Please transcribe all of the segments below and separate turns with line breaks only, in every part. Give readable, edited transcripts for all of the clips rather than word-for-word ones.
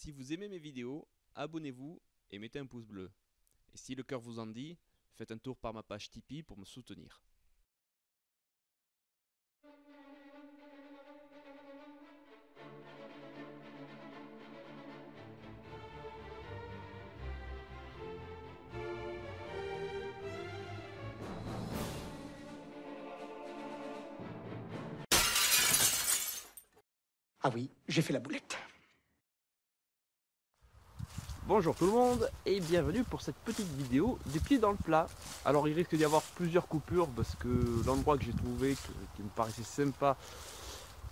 Si vous aimez mes vidéos, abonnez-vous et mettez un pouce bleu. Et si le cœur vous en dit, faites un tour par ma page Tipeee pour me soutenir.
Ah oui, j'ai fait la boulette.
Bonjour tout le monde et bienvenue pour cette petite vidéo des pieds dans le plat. Alors il risque d'y avoir plusieurs coupures parce que l'endroit que j'ai trouvé qui me paraissait sympa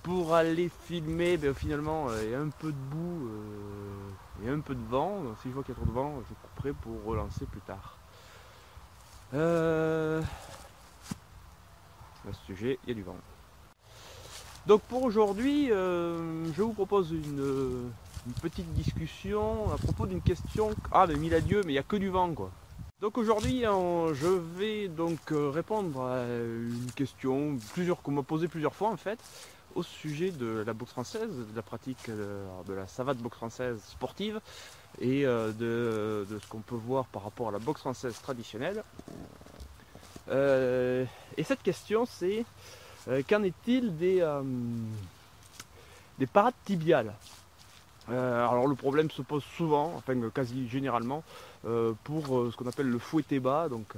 pour aller filmer, finalement il y a un peu de boue et un peu de vent. Donc si je vois qu'il y a trop de vent, je couperai pour relancer plus tard. À ce sujet, il y a du vent. Donc pour aujourd'hui, je vous propose une petite discussion à propos d'une question. Ah mais mille adieux, mais il n'y a que du vent quoi. Donc aujourd'hui, je vais donc répondre à une question qu'on m'a posée plusieurs fois en fait, au sujet de la boxe française, de la pratique de la savate boxe française sportive et de ce qu'on peut voir par rapport à la boxe française traditionnelle. Et cette question c'est qu'en est-il des parades tibiales? Alors le problème se pose souvent, enfin quasi généralement, pour ce qu'on appelle le fouetté bas, donc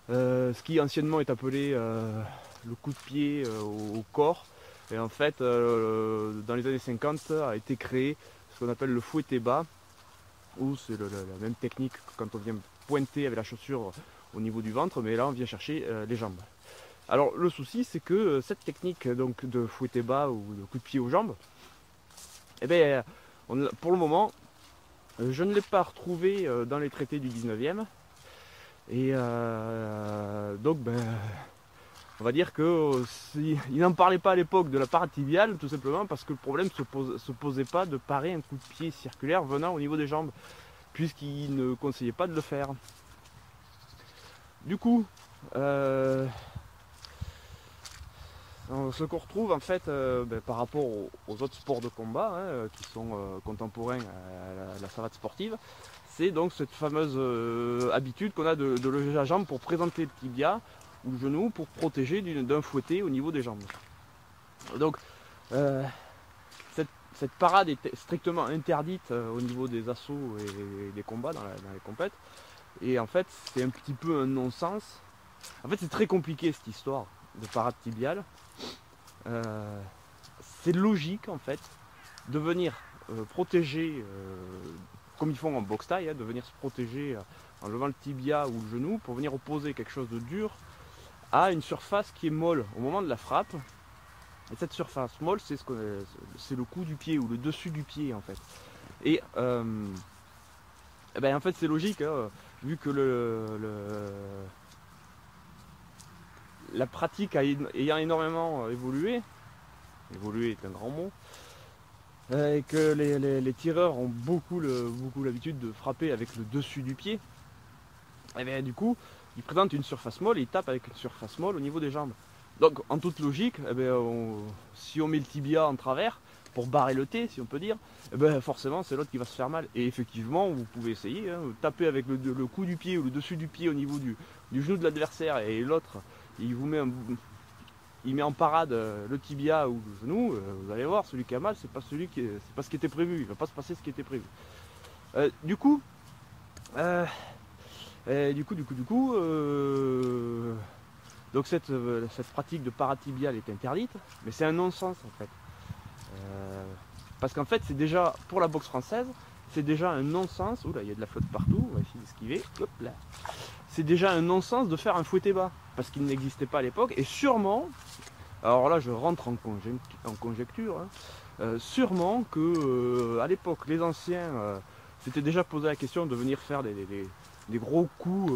ce qui anciennement est appelé le coup de pied au corps, et en fait dans les années 50 a été créé ce qu'on appelle le fouetté bas, où c'est la même technique que quand on vient pointer avec la chaussure au niveau du ventre, mais là on vient chercher les jambes. Alors le souci c'est que cette technique donc de fouetté bas ou de coup de pied aux jambes, eh bien, pour le moment, je ne l'ai pas retrouvé dans les traités du 19e. Et donc, on va dire que il n'en parlait pas à l'époque de la parade tibiale, tout simplement parce que le problème se posait pas de parer un coup de pied circulaire venant au niveau des jambes, puisqu'il ne conseillait pas de le faire. Du coup, ce qu'on retrouve en fait par rapport aux autres sports de combat qui sont contemporains à la savate sportive, c'est donc cette fameuse habitude qu'on a de lever la jambe pour présenter le tibia ou le genou pour protéger d'un fouetté au niveau des jambes. Donc cette parade est strictement interdite au niveau des assauts et des combats dans les compètes, et en fait c'est un petit peu un non-sens. En fait c'est très compliqué cette histoire de parade tibiale. C'est logique en fait de venir protéger, comme ils font en boxe taille, de venir se protéger en levant le tibia ou le genou pour venir opposer quelque chose de dur à une surface qui est molle au moment de la frappe. Et cette surface molle, c'est c'est le cou du pied ou le dessus du pied en fait. Et en fait c'est logique, vu que la pratique ayant énormément évolué est un grand mot, et que les tireurs ont beaucoup l'habitude de frapper avec le dessus du pied, et bien du coup ils présentent une surface molle et ils tapent avec une surface molle au niveau des jambes. Donc en toute logique, si on met le tibia en travers pour barrer le T, si on peut dire, forcément c'est l'autre qui va se faire mal. Et effectivement vous pouvez essayer, taper avec le cou du pied ou le dessus du pied au niveau du genou de l'adversaire, et l'autre il met en parade le tibia ou le genou, vous allez voir, celui qui a mal, c'est pas ce qui était prévu, il va pas se passer ce qui était prévu. Donc cette pratique de parade tibiale est interdite, mais c'est un non-sens en fait. Parce qu'en fait c'est déjà, pour la boxe française, c'est déjà un non-sens. Oula, il y a de la flotte partout, on va essayer d'esquiver. Hop là. C'est déjà un non-sens de faire un fouetté bas, parce qu'il n'existait pas à l'époque, et sûrement, alors là je rentre en conjecture, sûrement que à l'époque les anciens s'étaient déjà posé la question de venir faire des gros coups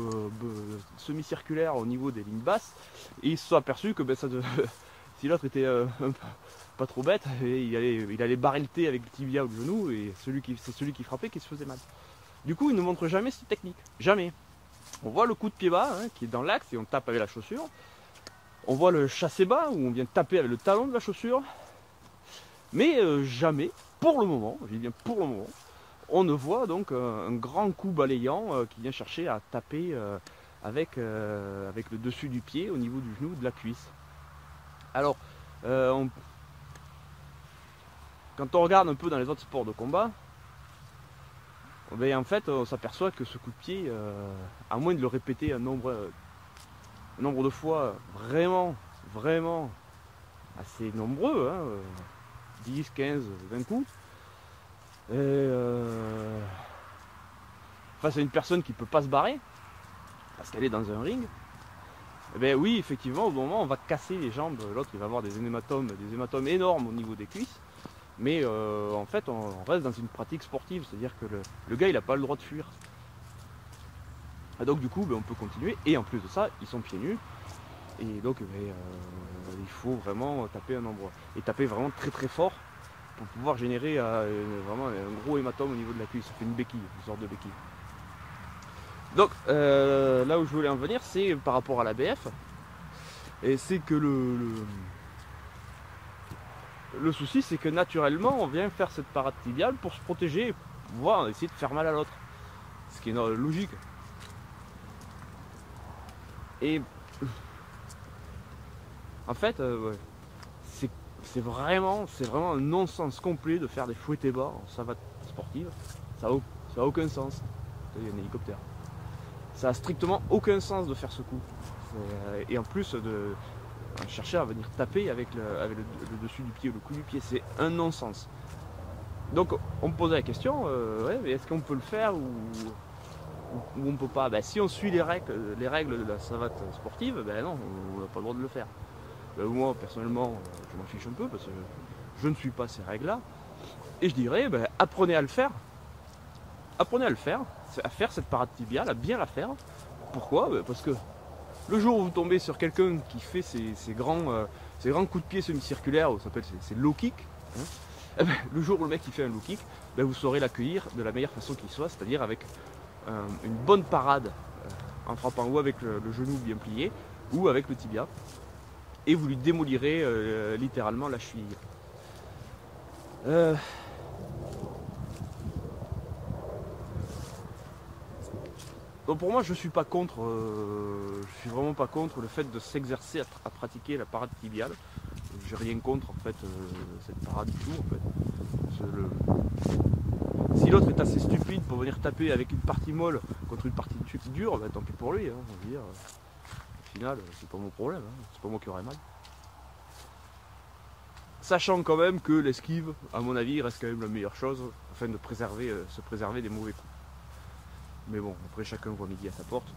semi-circulaires au niveau des lignes basses, et ils se sont aperçus que si l'autre était pas trop bête, et il allait barrer le T avec le tibia ou le genou, et c'est celui qui frappait qui se faisait mal. Du coup, ils ne montrent jamais cette technique, jamais. On voit le coup de pied bas qui est dans l'axe et on tape avec la chaussure. On voit le chassé bas où on vient taper avec le talon de la chaussure. Mais jamais, pour le moment, je dis bien pour le moment, on ne voit donc un grand coup balayant qui vient chercher à taper avec le dessus du pied au niveau du genou, de la cuisse. Alors, quand on regarde un peu dans les autres sports de combat, en fait, on s'aperçoit que ce coup de pied, à moins de le répéter un nombre de fois vraiment assez nombreux, hein, 10, 15, 20 coups, et face à une personne qui ne peut pas se barrer, parce qu'elle est dans un ring, eh bien oui, effectivement, au moment où on va casser les jambes, l'autre il va avoir des hématomes énormes au niveau des cuisses, mais en fait on reste dans une pratique sportive, c'est-à-dire que le gars il n'a pas le droit de fuir. Et donc du coup on peut continuer, et en plus de ça, ils sont pieds nus, et donc il faut vraiment taper un endroit, et taper vraiment très très fort pour pouvoir générer vraiment un gros hématome au niveau de la cuisse. Ça fait une béquille, une sorte de béquille. Donc là où je voulais en venir, c'est par rapport à la BF, et c'est que le souci, c'est que naturellement on vient faire cette parade tibiale pour se protéger, pour pouvoir essayer de faire mal à l'autre, ce qui est logique. Et en fait, ouais, c'est vraiment un non-sens complet de faire des fouettés bas en savate sportive. Ça a aucun sens. Il y a un hélicoptère. Ça a strictement aucun sens de faire ce coup. Et en plus de chercher à venir taper avec le dessus du pied ou le cou du pied, c'est un non-sens. Donc on me posait la question, ouais, mais est-ce qu'on peut le faire ou on ne peut pas? Si on suit les règles de la savate sportive, non, on n'a pas le droit de le faire. Moi personnellement, je m'en fiche un peu parce que je ne suis pas ces règles-là. Et je dirais, apprenez à le faire. Apprenez à le faire, à faire cette parade tibiale, à bien la faire. Pourquoi? Parce que le jour où vous tombez sur quelqu'un qui fait ces grands coups de pied semi-circulaires, ça s'appelle ces low kicks, hein, le jour où le mec il fait un low kick, vous saurez l'accueillir de la meilleure façon qu'il soit, c'est-à-dire avec une bonne parade en frappant ou avec le genou bien plié ou avec le tibia, et vous lui démolirez littéralement la cheville. Donc pour moi, je suis pas contre, je suis vraiment pas contre le fait de s'exercer à pratiquer la parade tibiale. J'ai rien contre en fait cette parade du tout en fait. Si l'autre est assez stupide pour venir taper avec une partie molle contre une partie dure, tant pis pour lui. Hein, je veux dire, au final, c'est pas mon problème, hein, c'est pas moi qui aurais mal. Sachant quand même que l'esquive, à mon avis, reste quand même la meilleure chose afin de se préserver des mauvais coups. Mais bon, après chacun voit midi à sa porte.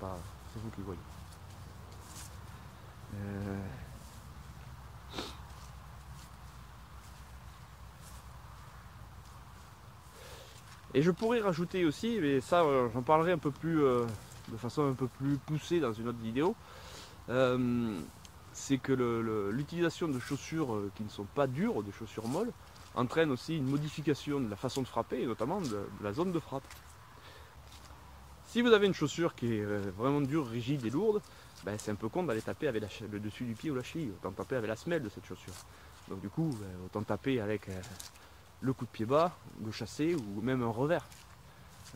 C'est vous qui voyez. Et je pourrais rajouter aussi, mais ça j'en parlerai un peu plus de façon un peu plus poussée dans une autre vidéo. C'est que l'utilisation de chaussures qui ne sont pas dures, des chaussures molles, entraîne aussi une modification de la façon de frapper et notamment de la zone de frappe. Si vous avez une chaussure qui est vraiment dure, rigide et lourde, c'est un peu con d'aller taper avec le dessus du pied ou la cheville, autant taper avec la semelle de cette chaussure. Donc du coup, autant taper avec le coup de pied bas, le chassé ou même un revers.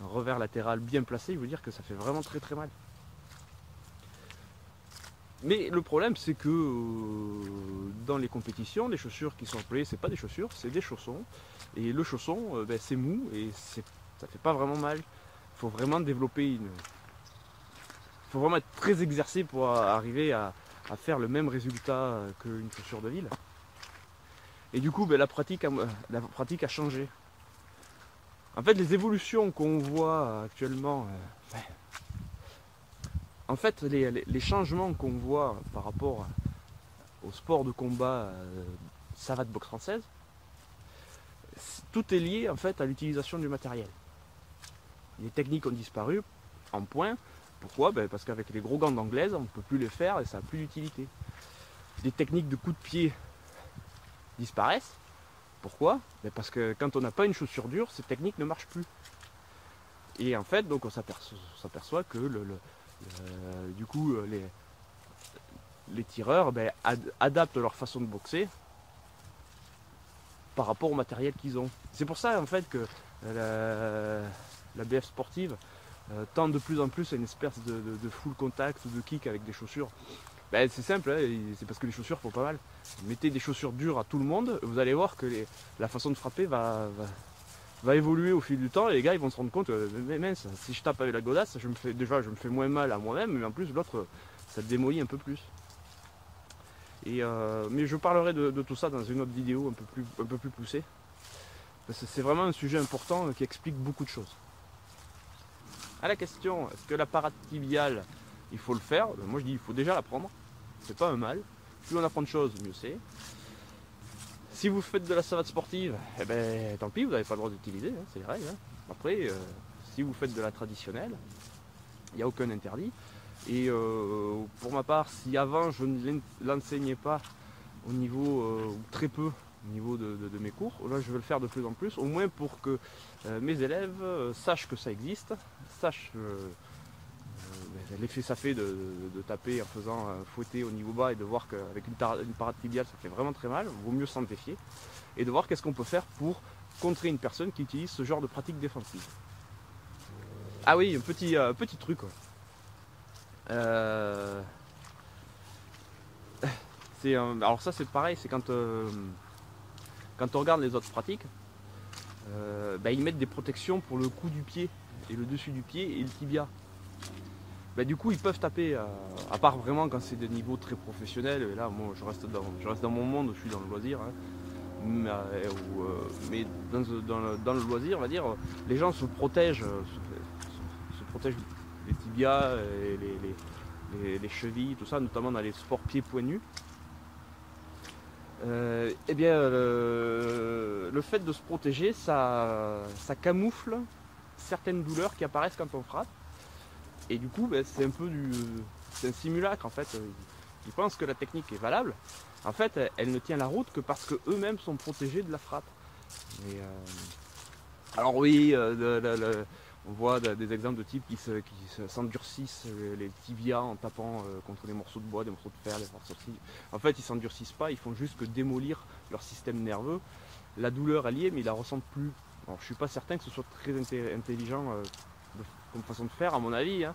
Un revers latéral bien placé, je veux dire que ça fait vraiment très très mal. Mais le problème c'est que dans les compétitions, les chaussures qui sont employées, c'est pas des chaussures, c'est des chaussons. Et le chausson, c'est mou et ça fait pas vraiment mal. Il faut vraiment développer il faut vraiment être très exercé pour arriver à faire le même résultat qu'une chaussure de ville. Et du coup, la pratique a changé. En fait, les évolutions qu'on voit actuellement, en fait, les changements qu'on voit par rapport au sport de combat savate boxe française, tout est lié en fait à l'utilisation du matériel. Les techniques ont disparu en point. Pourquoi? Parce qu'avec les gros gants d'anglaise, on ne peut plus les faire et ça n'a plus d'utilité. Les techniques de coup de pied disparaissent. Pourquoi? Parce que quand on n'a pas une chaussure dure, ces techniques ne marchent plus. Et en fait, donc on s'aperçoit que du coup, les tireurs adaptent leur façon de boxer par rapport au matériel qu'ils ont. C'est pour ça en fait que la BF sportive tend de plus en plus à une espèce de full contact ou de kick avec des chaussures. Ben, c'est simple, hein, c'est parce que les chaussures font pas mal. Mettez des chaussures dures à tout le monde, vous allez voir que la façon de frapper va évoluer au fil du temps et les gars ils vont se rendre compte mais mince, si je tape avec la godasse, je me fais moins mal à moi-même, mais en plus l'autre ça te démolit un peu plus. Mais je parlerai de tout ça dans une autre vidéo un peu plus poussée. Parce que c'est vraiment un sujet important qui explique beaucoup de choses. À la question, est-ce que la parade tibiale, il faut le faire? Moi je dis il faut déjà l'apprendre, c'est pas un mal. Plus on apprend de choses, mieux c'est. Si vous faites de la savate sportive, eh ben tant pis, vous n'avez pas le droit d'utiliser, hein, c'est les règles. Hein. Après, si vous faites de la traditionnelle, il n'y a aucun interdit. Et pour ma part, si avant je ne l'enseignais pas au niveau, ou très peu au niveau de mes cours, là je vais le faire de plus en plus, au moins pour que mes élèves sachent que ça existe, sachent l'effet ça fait de taper en faisant fouetter au niveau bas et de voir qu'avec une parade tibiale ça fait vraiment très mal, vaut mieux s'en défier, et de voir qu'est-ce qu'on peut faire pour contrer une personne qui utilise ce genre de pratique défensive. Ah oui, un petit truc. Quoi. Alors ça c'est pareil, c'est quand on regarde les autres pratiques, ils mettent des protections pour le cou du pied et le dessus du pied et le tibia. Du coup ils peuvent taper, à part vraiment quand c'est des niveaux très professionnels, et là moi je reste dans mon monde, je suis dans le loisir, hein, mais dans le loisir on va dire, les gens se protègent les tibias, et les chevilles, tout ça, notamment dans les sports pieds-poings nus. Le fait de se protéger, ça camoufle certaines douleurs qui apparaissent quand on frappe. Et du coup, c'est un simulacre en fait. Ils pensent que la technique est valable. En fait, elle ne tient la route que parce qu'eux-mêmes sont protégés de la frappe. Alors oui, on voit des exemples de types qui s'endurcissent les tibias en tapant contre des morceaux de bois, des morceaux de fer, des morceaux de... En fait, ils s'endurcissent pas, ils font juste que démolir leur système nerveux. La douleur elle y est, mais ils la ressentent plus. Alors, je suis pas certain que ce soit très intelligent comme façon de faire, à mon avis. Hein.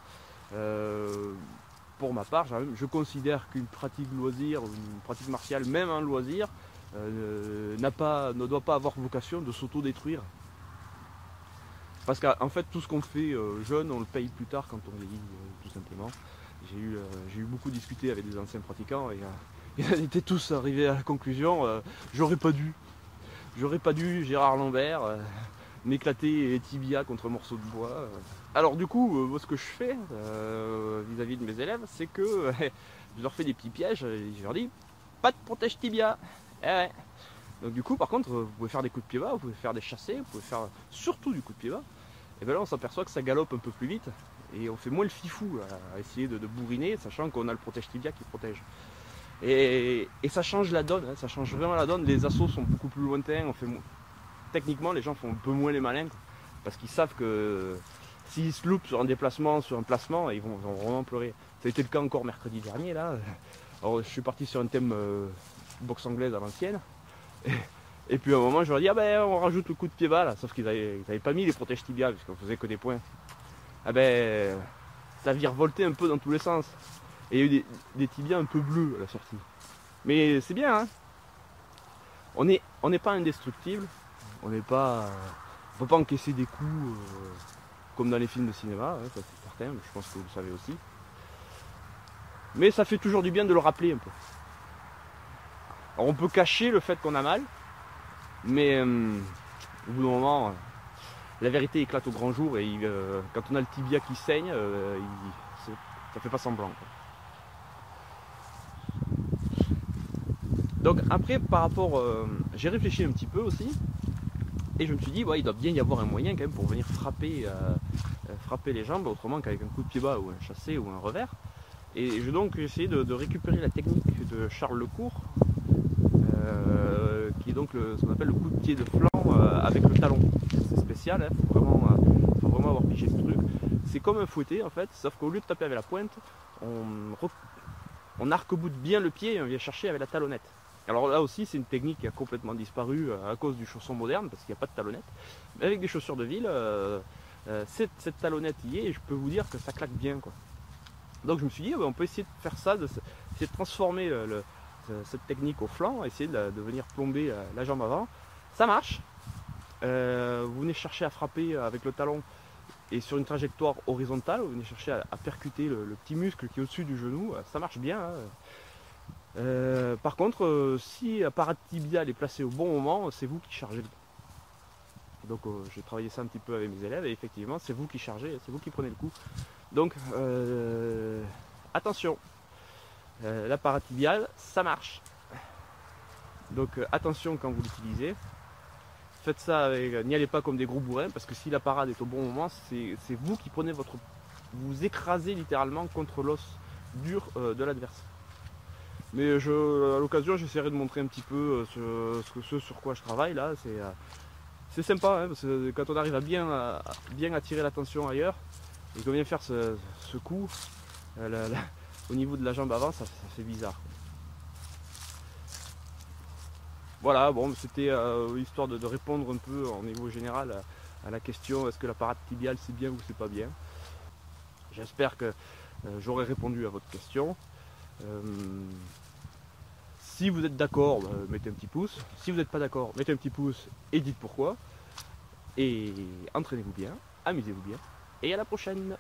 Pour ma part, je considère qu'une pratique loisir, ou une pratique martiale, même un loisir, ne doit pas avoir vocation de s'auto-détruire. Parce qu'en fait, tout ce qu'on fait jeune, on le paye plus tard quand on vieillit, tout simplement. J'ai eu beaucoup discuté avec des anciens pratiquants et ils étaient tous arrivés à la conclusion j'aurais pas dû, Gérard Lambert, m'éclater les tibias contre un morceau de bois. Alors du coup, moi, ce que je fais vis-à-vis de mes élèves, c'est que je leur fais des petits pièges et je leur dis pas de protège tibia. Eh ouais. Donc du coup, par contre, vous pouvez faire des coups de pied bas, vous pouvez faire des chassés, vous pouvez faire surtout du coup de pied bas. Et bien là, on s'aperçoit que ça galope un peu plus vite et on fait moins le fifou à essayer de bourriner, sachant qu'on a le protège tibia qui protège. Et ça change la donne, hein, ça change vraiment la donne. Les assauts sont beaucoup plus lointains, techniquement, les gens font un peu moins les malins parce qu'ils savent que s'ils se loupent sur un déplacement, sur un placement, ils vont vraiment pleurer. Ça a été le cas encore mercredi dernier là. Alors, je suis parti sur un thème boxe anglaise à l'ancienne. Et puis à un moment je leur dis on rajoute le coup de pied bas là, sauf qu'ils n'avaient pas mis les protèges tibias puisqu'on faisait que des points. Ça virevoltait un peu dans tous les sens. Et il y a eu des tibias un peu bleus à la sortie. Mais c'est bien hein. On n'est pas indestructible, on peut pas encaisser des coups comme dans les films de cinéma, hein, ça c'est certain, je pense que vous le savez aussi. Mais ça fait toujours du bien de le rappeler un peu. Alors on peut cacher le fait qu'on a mal, mais au bout d'un moment, la vérité éclate au grand jour et quand on a le tibia qui saigne, ça fait pas semblant. Quoi. Donc après, par rapport, j'ai réfléchi un petit peu aussi, et je me suis dit, il doit bien y avoir un moyen quand même pour venir frapper les jambes, autrement qu'avec un coup de pied bas ou un chassé ou un revers. Et j'ai essayé de récupérer la technique de Charles Lecourt, qui est donc ce qu'on appelle le coup de pied de flanc avec le talon. C'est spécial, hein, faut vraiment avoir pigé le truc. C'est comme un fouetté en fait, sauf qu'au lieu de taper avec la pointe, on arc-boute bien le pied et on vient chercher avec la talonnette. Alors là aussi, c'est une technique qui a complètement disparu à cause du chausson moderne, parce qu'il n'y a pas de talonnette. Mais avec des chaussures de ville, cette talonnette y est, et je peux vous dire que ça claque bien, quoi. Donc je me suis dit, on peut essayer de faire ça, essayer de transformer cette technique au flanc, essayer de venir plomber la jambe avant. Ça marche. Vous venez chercher à frapper avec le talon et sur une trajectoire horizontale, vous venez chercher à percuter le petit muscle qui est au-dessus du genou, ça marche bien, hein. Par contre, si la parade tibiale est placée au bon moment, c'est vous qui chargez. Donc j'ai travaillé ça un petit peu avec mes élèves et effectivement c'est vous qui chargez, c'est vous qui prenez le coup. Donc attention, la parade tibiale ça marche. Donc attention quand vous l'utilisez. Faites ça avec, n'y allez pas comme des gros bourrins parce que si la parade est au bon moment, c'est vous qui prenez vous écrasez littéralement contre l'os dur de l'adversaire. Mais à l'occasion j'essaierai de montrer un petit peu ce sur quoi je travaille là. C'est sympa, hein, parce que quand on arrive à bien attirer l'attention ailleurs et qu'on vient faire ce coup au niveau de la jambe avant, ça fait bizarre. Voilà, bon, c'était histoire de répondre un peu au niveau général à la question est-ce que la parade tibiale c'est bien ou c'est pas bien. J'espère que j'aurai répondu à votre question. Si vous êtes d'accord, mettez un petit pouce. Si vous n'êtes pas d'accord, mettez un petit pouce et dites pourquoi. Et entraînez-vous bien, amusez-vous bien. Et à la prochaine!